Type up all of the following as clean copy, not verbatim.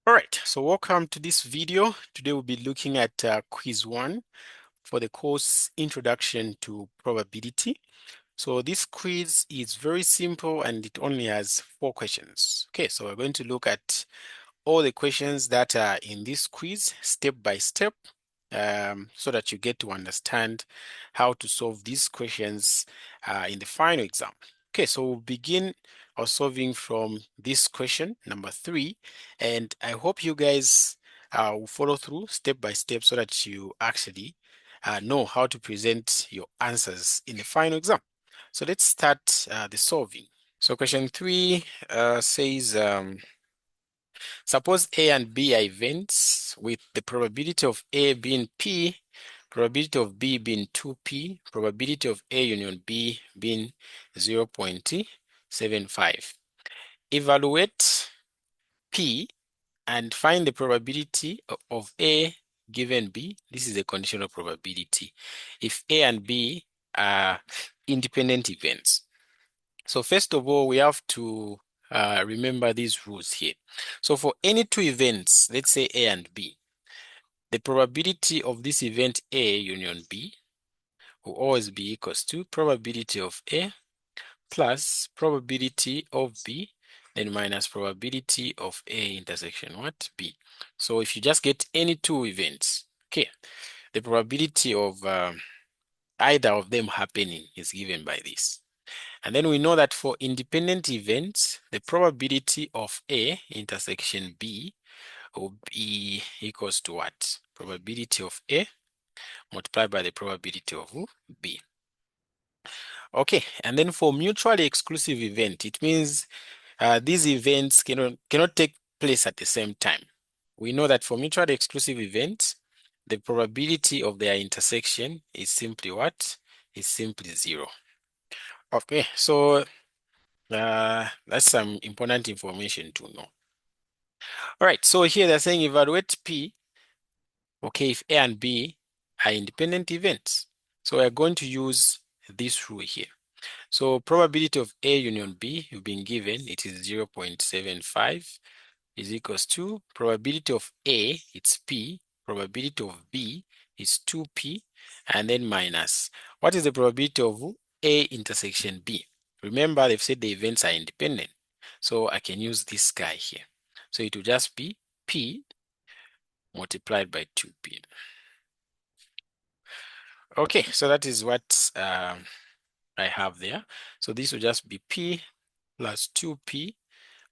All right, so welcome to this video. Today we'll be looking at quiz 1 for the course Introduction to Probability. So this quiz is very simple and it only has 4 questions. Okay, so we're going to look at all the questions that are in this quiz step by step, so that you get to understand how to solve these questions in the final exam. Okay, so we'll begin our solving from this question, number 3, and I hope you guys will follow through step by step so that you actually know how to present your answers in the final exam. So let's start the solving. So question 3 says, suppose A and B are events with the probability of A being P, probability of B being 2P, probability of A union B being 0.75. Evaluate P and find the probability of A given B. This is a conditional probability. If A and B are independent events. So first of all, we have to remember these rules here. So for any two events, let's say A and B, the probability of this event A union B will always be equals to probability of A plus probability of B, then minus probability of A intersection what? B. So if you just get any two events, okay, the probability of either of them happening is given by this. And then we know that for independent events, the probability of A intersection B will be equals to what? Probability of A multiplied by the probability of B. Okay, and then for mutually exclusive event, it means these events cannot take place at the same time. We know that for mutually exclusive events, the probability of their intersection is simply what? Is simply 0. Okay, so that's some important information to know. All right, so here they're saying evaluate P, okay, if A and B are independent events. So we're going to use this rule here. So probability of A union B, you've been given, it is 0.75 is equals to probability of A, it's P, probability of B is 2P, and then minus. What is the probability of A intersection B? Remember, they've said the events are independent. So I can use this guy here. So it will just be P multiplied by 2P. Okay, so that is what I have there. So this will just be P plus 2P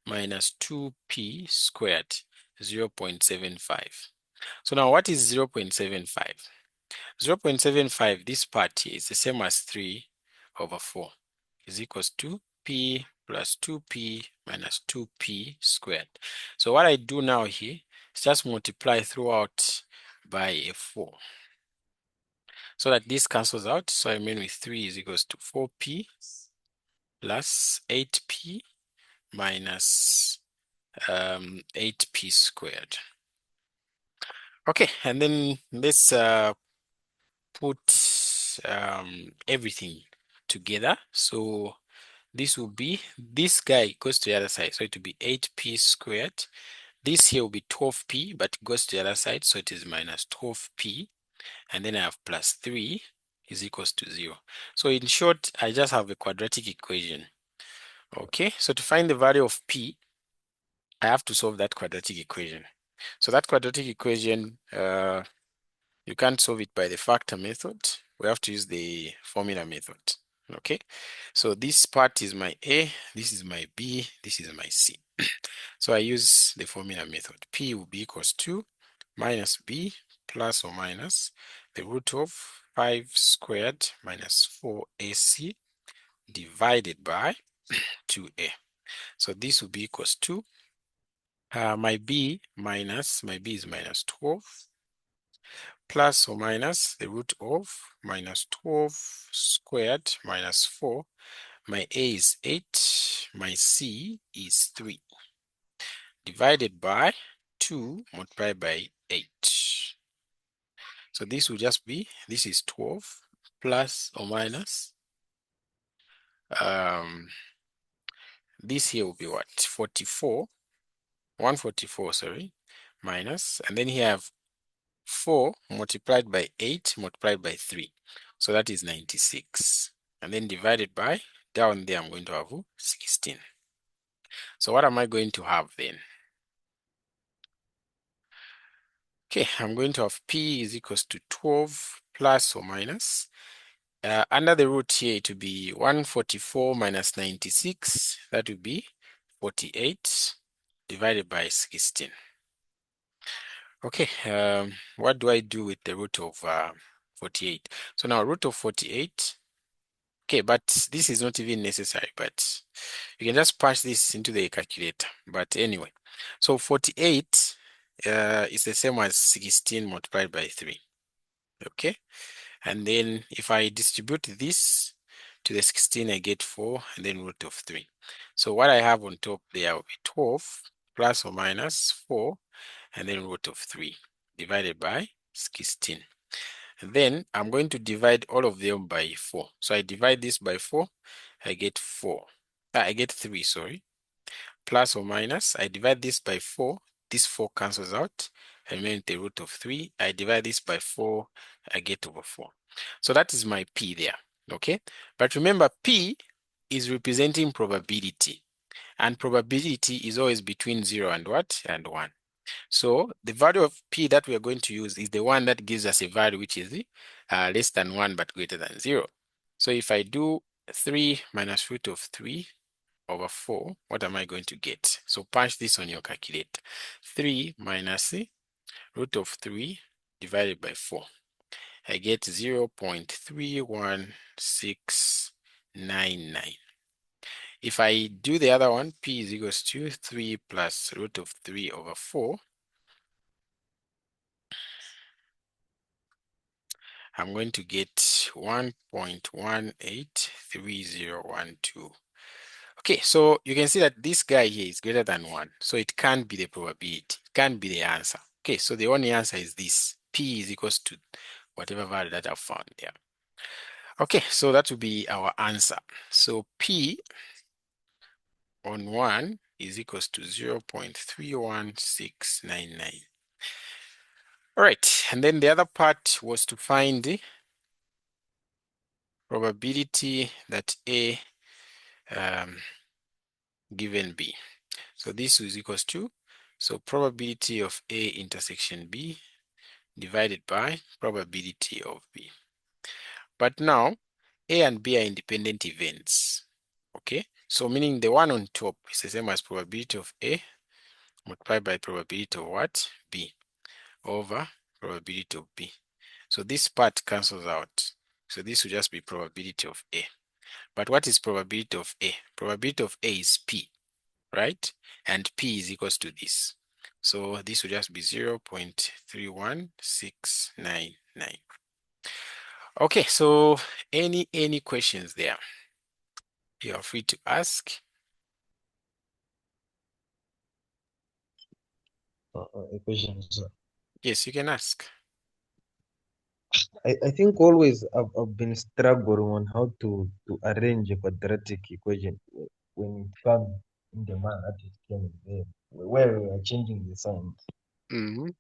minus 2P squared, 0.75. So now what is 0.75? 0.75, this part here is the same as 3 over 4 is equals to P plus 2P minus 2P squared. So what I do now here is just multiply throughout by a 4. So that this cancels out. So I mean with 3 is equals to 4P plus 8P minus 8P squared. Okay, and then let's put everything together. So this will be, this guy goes to the other side, so it will be 8P squared. This here will be 12P, but it goes to the other side, so it is minus 12P. And then I have plus 3 is equals to 0. So in short, I just have a quadratic equation. Okay, so to find the value of P, I have to solve that quadratic equation. So that quadratic equation, you can't solve it by the factor method. We have to use the formula method. Okay, so this part is my A, this is my B, this is my C. So I use the formula method. P will be equals to minus B plus or minus the root of 5 squared minus 4AC divided by 2A. So this will be equals to my B is minus 12 plus or minus the root of minus 12 squared minus 4. My A is 8, my C is 3, divided by 2 multiplied by 8. So this will just be, this is 12 plus or minus, this here will be what? 44, 144, sorry. minus, and then here I have 4 multiplied by 8 multiplied by 3. So that is 96. And then divided by, down there I'm going to have 16. So what am I going to have then? Okay, I'm going to have P is equals to 12 plus or minus. Under the root here, to be 144 minus 96. That would be 48 divided by 16. Okay, what do I do with the root of 48? So now root of 48. Okay, but this is not even necessary, but you can just punch this into the calculator. But anyway, so 48 is the same as 16 multiplied by 3. Okay, and then if I distribute this to the 16, I get 4 and then root of 3. So what I have on top there will be 12 plus or minus 4 and then root of 3 divided by 16. And then I'm going to divide all of them by 4. So I divide this by 4, I get 4. I get 3, sorry. Plus or minus, I divide this by 4. This 4 cancels out. I remain the root of 3. I divide this by 4, I get over 4. So that is my P there, okay? But remember, P is representing probability. And probability is always between 0 and what? And 1. So the value of P that we are going to use is the one that gives us a value which is less than 1 but greater than 0. So if I do 3 minus root of 3 over 4, what am I going to get? So punch this on your calculator. 3 minus root of 3 divided by 4. I get 0.31699. If I do the other one, P is equals to 3 plus root of 3 over 4. I'm going to get 1.183012. Okay, so you can see that this guy here is greater than 1. So it can't be the probability. It can't be the answer. Okay, so the only answer is this. P is equals to whatever value that I've found there. Okay, so that will be our answer. So P on 1 is equals to 0.31699. All right, and then the other part was to find the probability that A given B. So this is equals to, so probability of A intersection B divided by probability of B. But now, A and B are independent events. Okay, so meaning the one on top is the same as probability of A multiplied by probability of what? B over probability of B. So this part cancels out. So this will just be probability of A. But what is probability of A? Probability of A is P, right? And P is equals to this. So this will just be 0.31699. Okay, so any questions there? You are free to ask. A question, sir. Yes, you can ask. I think always I've been struggling on how to arrange a quadratic equation when it comes in the manner that it came there, where we are changing the signs. Mhm.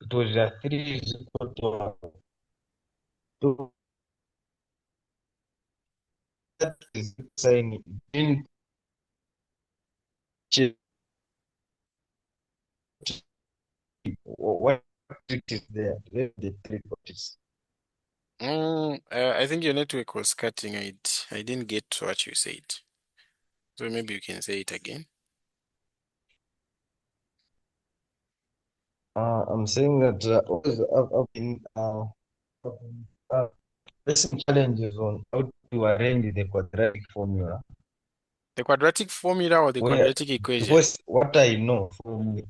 It was a 3 is equal to 2. That is saying it didn't change. What trick is there? Where the trick is? I think your network was cutting. I didn't get what you said. So maybe you can say it again. I'm saying that always I've been, facing challenges on how to arrange the quadratic formula. The quadratic formula or the Where quadratic equation? because what I know from,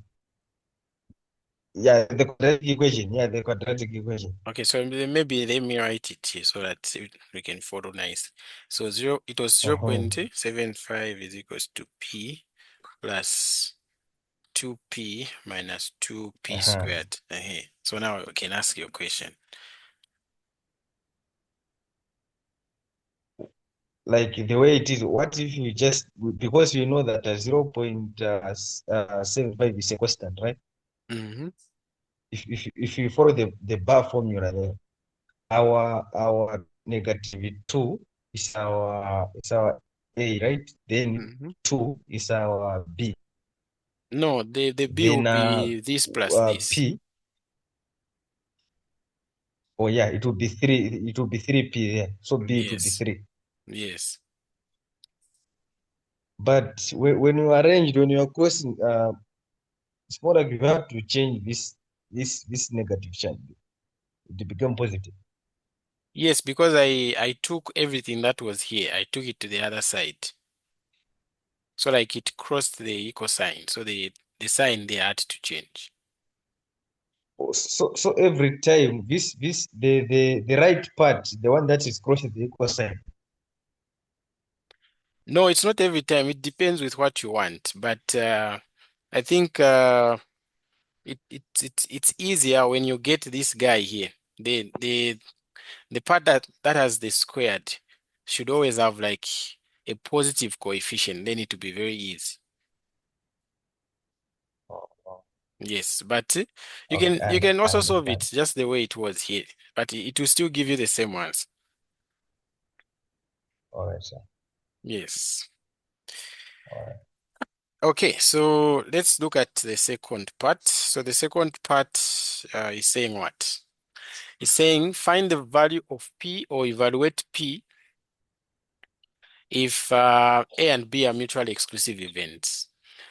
yeah, the quadratic equation, yeah, the quadratic equation. Okay, so maybe let me write it here so that we can follow nice. So it was Uh-huh. 0.75 is equals to P plus 2P minus 2P Uh-huh. squared. So now I can ask your question. Like the way it is, what if you just, because you know that 0.75 is a constant, right? Mm-hmm. If you follow the bar formula there, our -2 is our A, right? Then Mm-hmm. 2 is our B. No, the B will Then be this plus this. P, oh yeah, it will be 3. It will be 3P there. So B, it will be Yes. 3. Yes. But when you are crossing, it's more like you have to change this negative sign to become positive. Yes, because I took everything that was here. I took it to the other side. So like it crossed the equal sign. So the sign they had to change. So every time the right part, the one that is crossing the equal sign. No, it's not every time. It depends with what you want. But I think it's easier when you get this guy here. The part that has the squared should always have like a positive coefficient. Then it will be very easy. Oh, oh, Yes, but you okay, can I also solve it understand. just the way it was here. But it will still give you the same ones. All right, sir. Yes. All right. Okay, so let's look at the second part. So the second part is saying what? It's saying find the value of P or evaluate P if A and B are mutually exclusive events.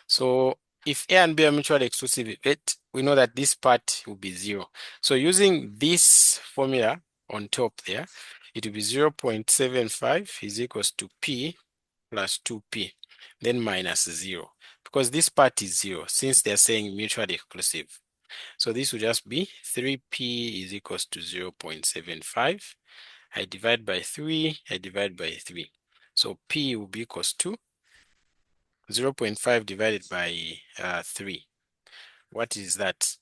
So if A and B are mutually exclusive event, we know that this part will be 0. So using this formula on top there, it will be 0.75 is equals to P plus 2P, then minus 0. Because this part is 0, since they're saying mutually exclusive. So this will just be 3P is equals to 0.75. I divide by 3, I divide by 3. So P will be equals to 0.5 divided by 3. What is that?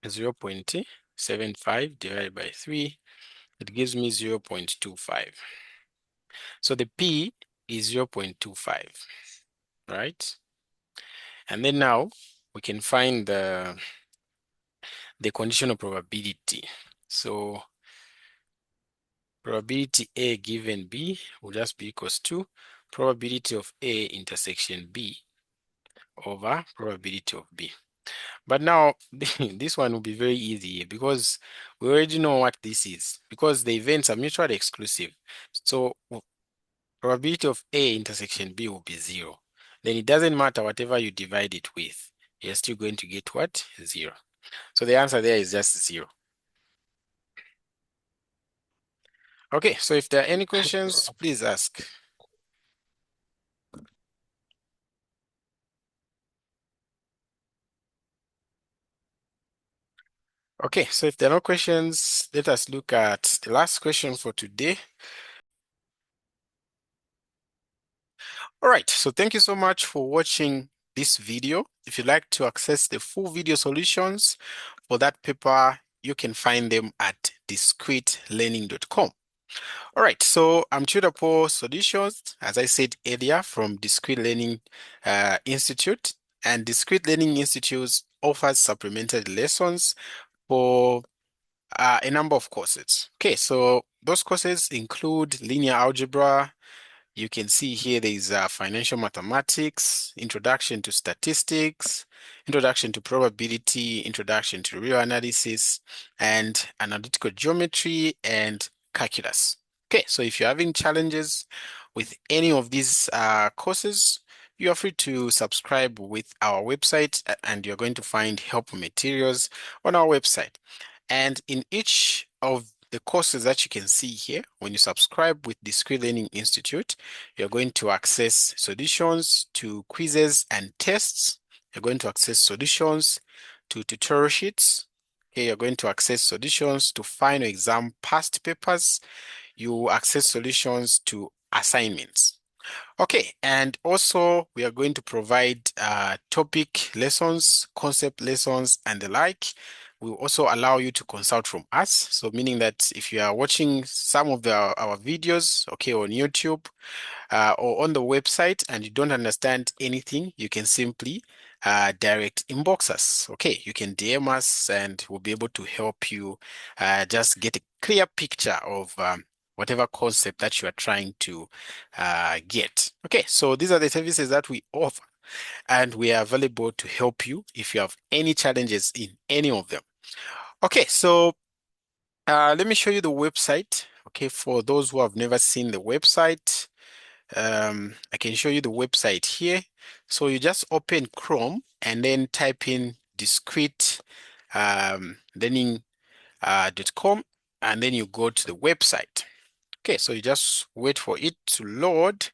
0.75 divided by 3. It gives me 0.25. So the P is 0.25, right? And then now we can find the conditional probability. So probability A given B will just be equals to probability of A intersection B over probability of B. But now this one will be very easy because we already know what this is because the events are mutually exclusive. So probability of A intersection B will be 0. Then it doesn't matter whatever you divide it with, you're still going to get what? 0. So the answer there is just 0. Okay, so if there are any questions, please ask. Okay, so if there are no questions, let us look at the last question for today. All right, so thank you so much for watching this video. If you'd like to access the full video solutions for that paper, you can find them at discretelearning.com. All right, so I'm Tutor Poul Solutions, as I said earlier, from Discrete Learning Institute. And Discrete Learning Institute offers supplementary lessons for a number of courses. Okay, so those courses include linear algebra. You can see here there is financial mathematics, introduction to statistics, introduction to probability, introduction to real analysis, and analytical geometry and calculus. Okay, so if you're having challenges with any of these courses, you are free to subscribe with our website and you're going to find help materials on our website. And in each of the courses that you can see here, when you subscribe with Discrete Learning Institute, you're going to access solutions to quizzes and tests. You're going to access solutions to tutorial sheets. Okay, you're going to access solutions to final exam past papers. You access solutions to assignments. Okay, and also we are going to provide topic lessons, concept lessons, and the like. will also allow you to consult from us. So meaning that if you are watching some of our videos, okay, on YouTube, or on the website and you don't understand anything, you can simply direct inbox us. Okay, you can DM us and we'll be able to help you just get a clear picture of whatever concept that you are trying to get. Okay, so these are the services that we offer and we are available to help you if you have any challenges in any of them. Okay, so let me show you the website. Okay, for those who have never seen the website, I can show you the website here. So you just open Chrome and then type in discrete learning.com and then you go to the website. Okay, so you just wait for it to load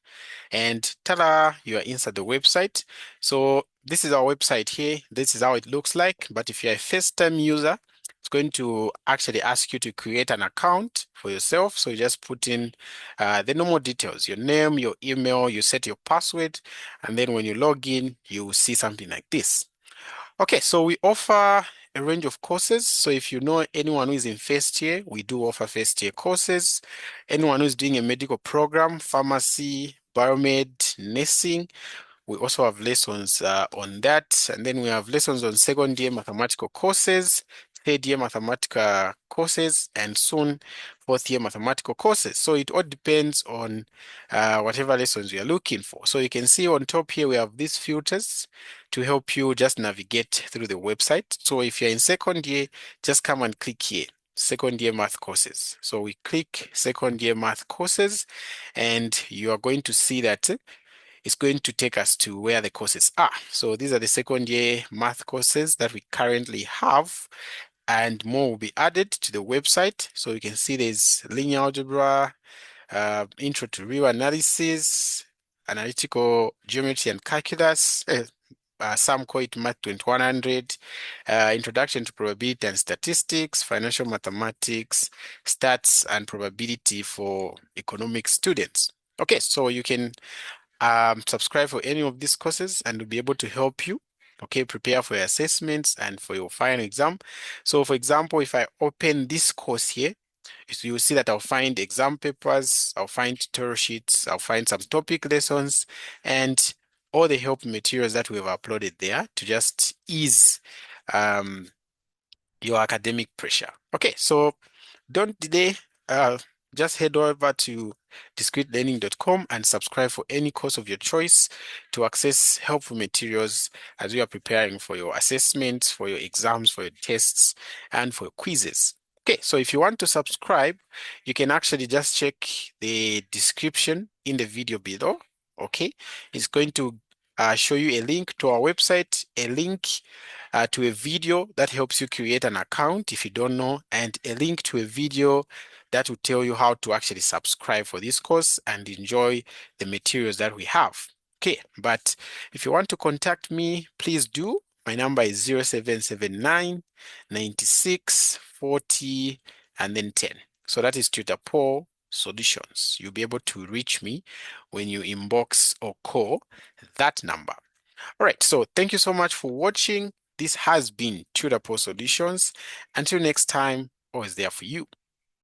and ta-da, you are inside the website. So this is our website here. This is how it looks like. But if you're a first-time user, it's going to actually ask you to create an account for yourself. So you just put in the normal details, your name, your email, you set your password, and then when you log in, you will see something like this. Okay, so we offer a range of courses. So if you know anyone who is in first year, we do offer first year courses. Anyone who is doing a medical program, pharmacy, biomed, nursing, we also have lessons on that. And then we have lessons on second year mathematical courses, third year mathematical courses, and soon fourth year mathematical courses. So it all depends on whatever lessons you're looking for. So you can see on top here, we have these filters to help you just navigate through the website. So if you're in second year, just come and click here. Second year math courses. So we click second year math courses, and you are going to see that it's going to take us to where the courses are. So these are the second year math courses that we currently have, and more will be added to the website. So you can see there's linear algebra, intro to real analysis, analytical geometry and calculus. Some call it Math 2100, Introduction to Probability and Statistics, Financial Mathematics, Stats and Probability for economic students. Okay, so you can subscribe for any of these courses and we'll be able to help you, okay, prepare for your assessments and for your final exam. So for example, if I open this course here, you'll see that I'll find exam papers, I'll find tutorial sheets, I'll find some topic lessons, and all the help materials that we've uploaded there to just ease um, your academic pressure. Okay, so don't delay. Uh, just head over to discretelearning.com and subscribe for any course of your choice to access helpful materials as you are preparing for your assessments, for your exams, for your tests, and for your quizzes. Okay, so if you want to subscribe, you can actually just check the description in the video below. Okay, it's going to show you a link to our website, a link to a video that helps you create an account if you don't know, and a link to a video that will tell you how to actually subscribe for this course and enjoy the materials that we have. Okay, but if you want to contact me, please do. My number is 0779 96 40 and then 10. So that is Tutor Poul Solutions. You'll be able to reach me when you inbox or call that number. All right, so thank you so much for watching. This has been Tutor Poul Solutions. Until next time, always there for you.